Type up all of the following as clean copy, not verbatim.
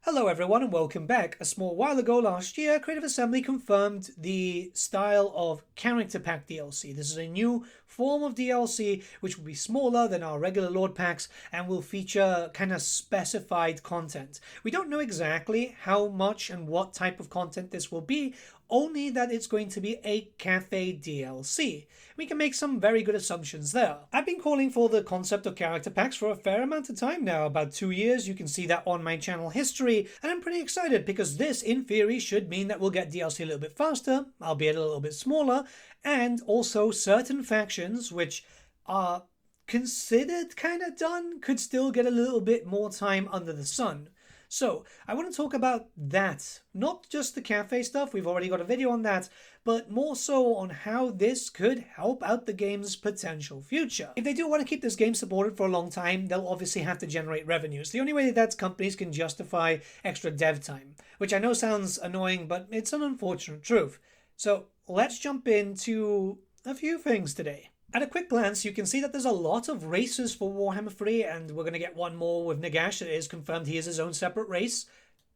Hello everyone and welcome back. A small while ago last year, Creative Assembly confirmed the style of character pack DLC. This is a new form of DLC which will be smaller than our regular Lord packs and will feature kind of specified content. We don't know exactly how much and what type of content this will be, only that it's going to be a cafe DLC. We can make some very good assumptions there. I've been calling for the concept of character packs for a fair amount of time now, about 2 years. You can see that on my channel history, and I'm pretty excited because this, in theory, should mean that we'll get DLC a little bit faster, albeit a little bit smaller, and also certain factions which are considered kind of done could still get a little bit more time under the sun. So, I want to talk about that. Not just the cafe stuff, we've already got a video on that, but more so on how this could help out the game's potential future. If they do want to keep this game supported for a long time, they'll obviously have to generate revenues. The only way that companies can justify extra dev time, which I know sounds annoying, but it's an unfortunate truth. So, let's jump into a few things today. At a quick glance, you can see that there's a lot of races for Warhammer 3, and we're going to get one more with Nagash. It is confirmed he is his own separate race.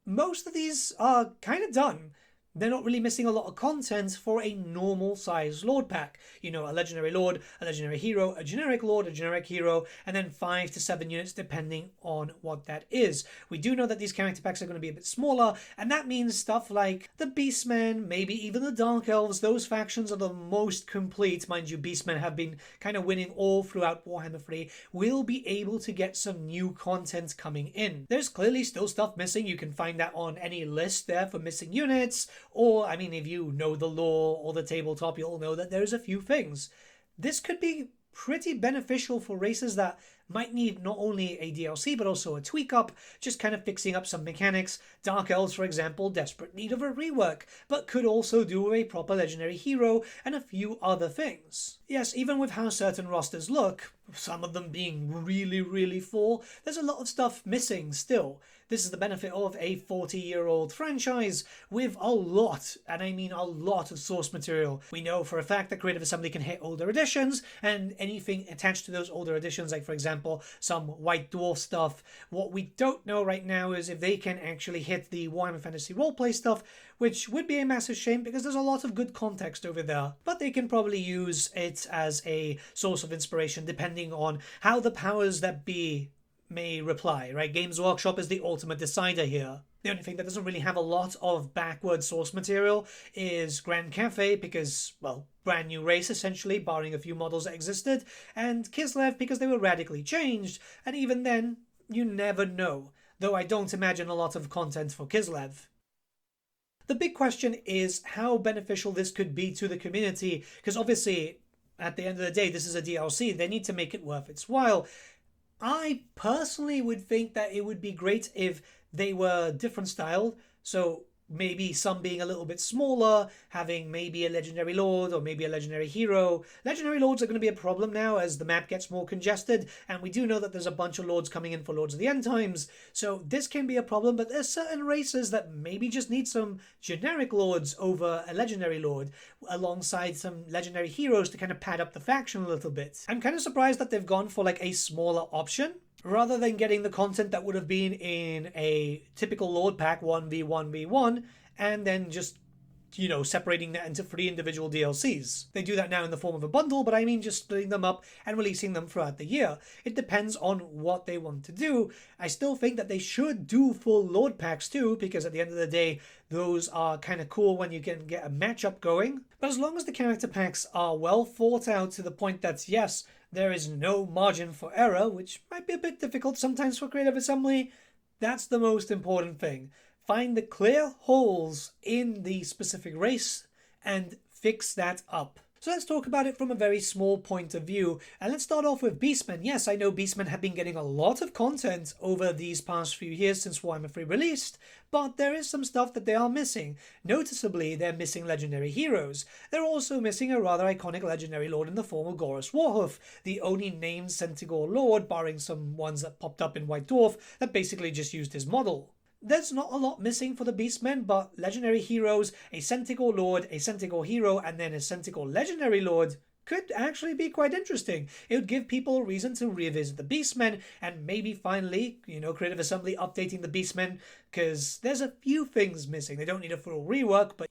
Most of these are kind of done. They're not really missing a lot of content for a normal size Lord pack. You know, a legendary Lord, a legendary hero, a generic Lord, a generic hero, and then 5 to 7 units depending on what that is. We do know that these character packs are going to be a bit smaller, and that means stuff like the Beastmen, maybe even the Dark Elves. Those factions are the most complete. Mind you, Beastmen have been kind of winning all throughout Warhammer 3. We'll be able to get some new content coming in. There's clearly still stuff missing. You can find that on any list there for missing units. Or, I mean, if you know the lore or the tabletop, you'll know that there's a few things. This could be pretty beneficial for races that might need not only a DLC but also a tweak up, just kind of fixing up some mechanics. Dark Elves, for example, desperate need of a rework, but could also do a proper legendary hero and a few other things. Yes, even with how certain rosters look, some of them being really full, there's a lot of stuff missing still. This is the benefit of a 40-year-old franchise with a lot, and I mean a lot, of source material. We know for a fact that Creative Assembly can hit older editions, and anything attached to those older editions, like for example some White Dwarf stuff. What we don't know right now is if they can actually hit the Warhammer Fantasy roleplay stuff, which would be a massive shame because there's a lot of good context over there. But they can probably use it as a source of inspiration depending on how the powers that be may reply, right? Games Workshop is the ultimate decider here. The only thing that doesn't really have a lot of backward source material is Grand Cafe because, well, brand new race essentially, barring a few models that existed, and Kislev because they were radically changed, and even then, you never know, though I don't imagine a lot of content for Kislev. The big question is how beneficial this could be to the community, because obviously, at the end of the day, this is a DLC, they need to make it worth its while. I personally would think that it would be great if they were different styled, so maybe some being a little bit smaller, having maybe a legendary lord or maybe a legendary hero. Legendary lords are going to be a problem now as the map gets more congested, and we do know that there's a bunch of lords coming in for Lords of the End Times, so this can be a problem, but there's certain races that maybe just need some generic lords over a legendary lord, alongside some legendary heroes to kind of pad up the faction a little bit. I'm kind of surprised that they've gone for like a smaller option, rather than getting the content that would have been in a typical Lord pack 1v1v1 and then just, you know, separating that into 3 individual DLCs. They do that now in the form of a bundle, but I mean just splitting them up and releasing them throughout the year. It depends on what they want to do. I still think that they should do full Lord packs too, because at the end of the day, those are kind of cool when you can get a matchup going. But as long as the character packs are well thought out to the point that, yes, there is no margin for error, which might be a bit difficult sometimes for Creative Assembly, that's the most important thing. Find the clear holes in the specific race and fix that up. So let's talk about it from a very small point of view, and let's start off with Beastmen. Yes, I know Beastmen have been getting a lot of content over these past few years since Warhammer 3 released, but there is some stuff that they are missing. Noticeably, they're missing legendary heroes. They're also missing a rather iconic legendary lord in the form of Gorus Warhoof, the only named Centaur lord, barring some ones that popped up in White Dwarf, that basically just used his model. There's not a lot missing for the Beastmen, but legendary heroes, a Centaur Lord, a Centaur Hero, and then a Centaur Legendary Lord, could actually be quite interesting. It would give people a reason to revisit the Beastmen, and maybe finally, Creative Assembly updating the Beastmen, because there's a few things missing. They don't need a full rework, but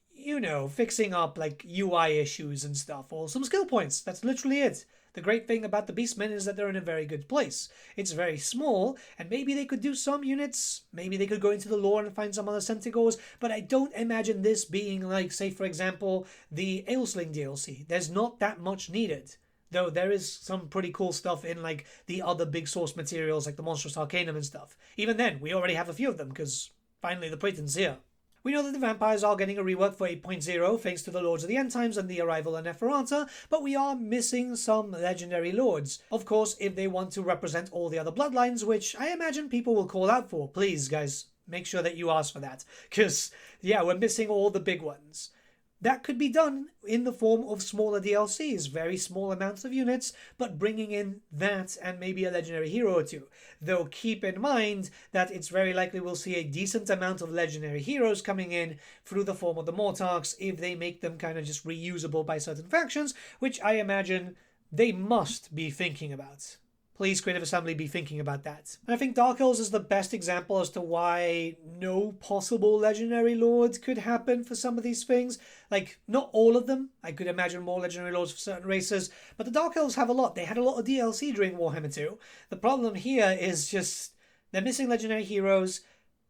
fixing up like UI issues and stuff, or some skill points. That's literally it. The great thing about the Beastmen is that they're in a very good place. It's very small, and maybe they could do some units, maybe they could go into the lore and find some other Centaurs, but I don't imagine this being like, say for example, the Ailsling DLC. There's not that much needed. Though there is some pretty cool stuff in like the other big source materials like the Monstrous Arcanum and stuff. Even then, we already have a few of them, because finally the Praeton's here. We know that the vampires are getting a rework for 8.0 thanks to the Lords of the End Times and the arrival of Neferata, but we are missing some legendary lords. Of course, if they want to represent all the other bloodlines, which I imagine people will call out for, please guys, make sure that you ask for that. Because, yeah, we're missing all the big ones. That could be done in the form of smaller DLCs, very small amounts of units, but bringing in that and maybe a legendary hero or two. Though keep in mind that it's very likely we'll see a decent amount of legendary heroes coming in through the form of the Mortarchs if they make them kind of just reusable by certain factions, which I imagine they must be thinking about. Please, Creative Assembly, be thinking about that. And I think Dark Elves is the best example as to why no possible legendary lord could happen for some of these things. Like, not all of them. I could imagine more legendary lords for certain races, but the Dark Elves have a lot. They had a lot of DLC during Warhammer 2. The problem here is just they're missing legendary heroes.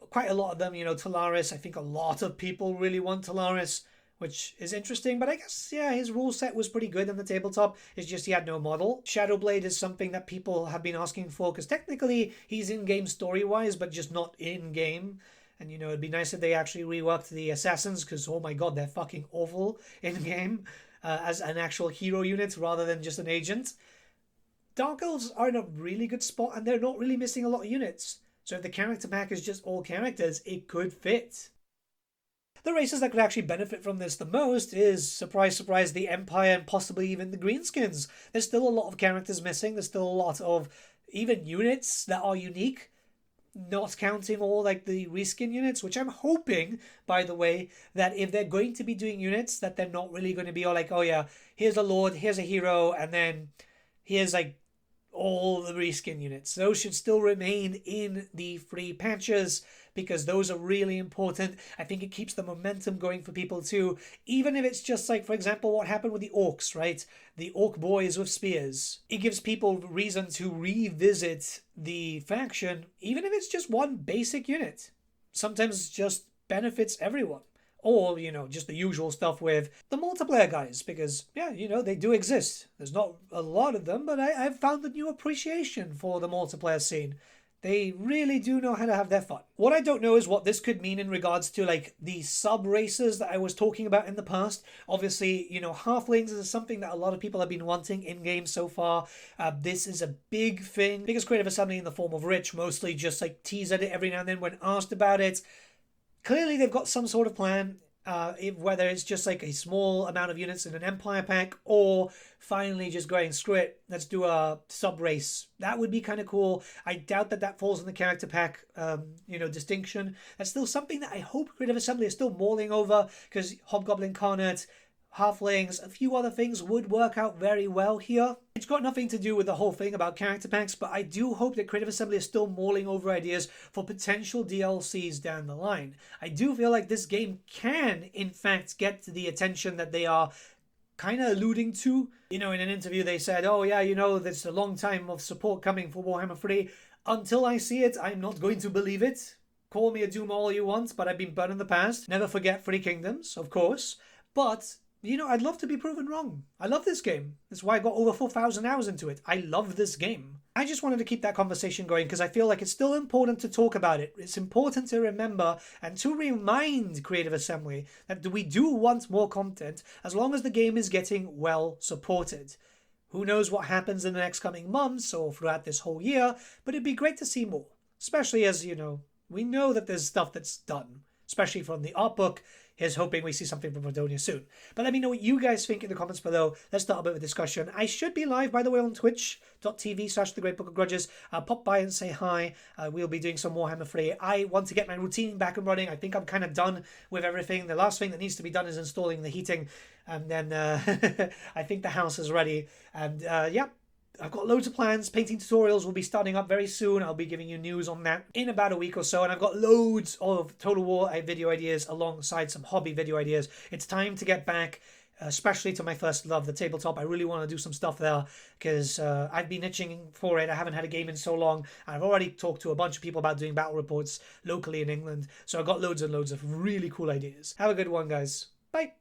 Quite a lot of them, Talaris. I think a lot of people really want Talaris, which is interesting, but I guess, yeah, his rule set was pretty good on the tabletop. It's just he had no model. Shadowblade is something that people have been asking for, because technically he's in-game story-wise, but just not in-game. And, it'd be nice if they actually reworked the Assassins, because, oh my god, they're fucking awful in-game as an actual hero unit rather than just an agent. Dark Elves are in a really good spot, and they're not really missing a lot of units. So if the character pack is just all characters, it could fit. The races that could actually benefit from this the most is, surprise, surprise, the Empire and possibly even the Greenskins. There's still a lot of characters missing. There's still a lot of even units that are unique, not counting all like the reskin units, which I'm hoping, by the way, that if they're going to be doing units, that they're not really going to be all like, oh yeah, here's a Lord, here's a hero, and then here's like all the reskin units. Those should still remain in the free patches, because those are really important. I think it keeps the momentum going for people too, even if it's just like, for example, what happened with the orcs, right? The orc boys with spears. It gives people reason to revisit the faction, even if it's just one basic unit. Sometimes it just benefits everyone. Or, just the usual stuff with the multiplayer guys, because, yeah, they do exist. There's not a lot of them, but I've found a new appreciation for the multiplayer scene. They really do know how to have their fun. What I don't know is what this could mean in regards to, like, the sub-races that I was talking about in the past. Obviously, halflings is something that a lot of people have been wanting in-game so far. This is a big thing, because Creative Assembly in the form of Rich mostly just, like, tease at it every now and then when asked about it. Clearly, they've got some sort of plan, whether it's just like a small amount of units in an Empire pack, or finally just going, screw it, let's do a sub-race. That would be kind of cool. I doubt that that falls in the character pack, distinction. That's still something that I hope Creative Assembly is still mulling over, because Hobgoblin Incarnate, halflings, a few other things would work out very well here. It's got nothing to do with the whole thing about character packs, but I do hope that Creative Assembly is still mulling over ideas for potential DLCs down the line. I do feel like this game can, in fact, get to the attention that they are kind of alluding to. In an interview they said, oh yeah, there's a long time of support coming for Warhammer 3. Until I see it, I'm not going to believe it. Call me a doom all you want, but I've been burned in the past. Never forget Three Kingdoms, of course. But I'd love to be proven wrong. I love this game. That's why I got over 4,000 hours into it. I love this game. I just wanted to keep that conversation going because I feel like it's still important to talk about it. It's important to remember and to remind Creative Assembly that we do want more content as long as the game is getting well supported. Who knows what happens in the next coming months or throughout this whole year, but it'd be great to see more. Especially as, we know that there's stuff that's done. especially from the art book. Here's hoping we see something from Fredonia soon. But let me know what you guys think in the comments below. Let's start a bit of a discussion. I should be live, by the way, on twitch.tv/thegreatbookofgrudges. Pop by and say hi. We'll be doing some Warhammer 3. I want to get my routine back and running. I think I'm kind of done with everything. The last thing that needs to be done is installing the heating. And then I think the house is ready. And yeah. I've got loads of plans. Painting tutorials will be starting up very soon. I'll be giving you news on that in about a week or so. And I've got loads of Total War video ideas alongside some hobby video ideas. It's time to get back, especially to my first love, the tabletop. I really want to do some stuff there because I've been itching for it. I haven't had a game in so long. I've already talked to a bunch of people about doing battle reports locally in England. So I've got loads and loads of really cool ideas. Have a good one, guys. Bye.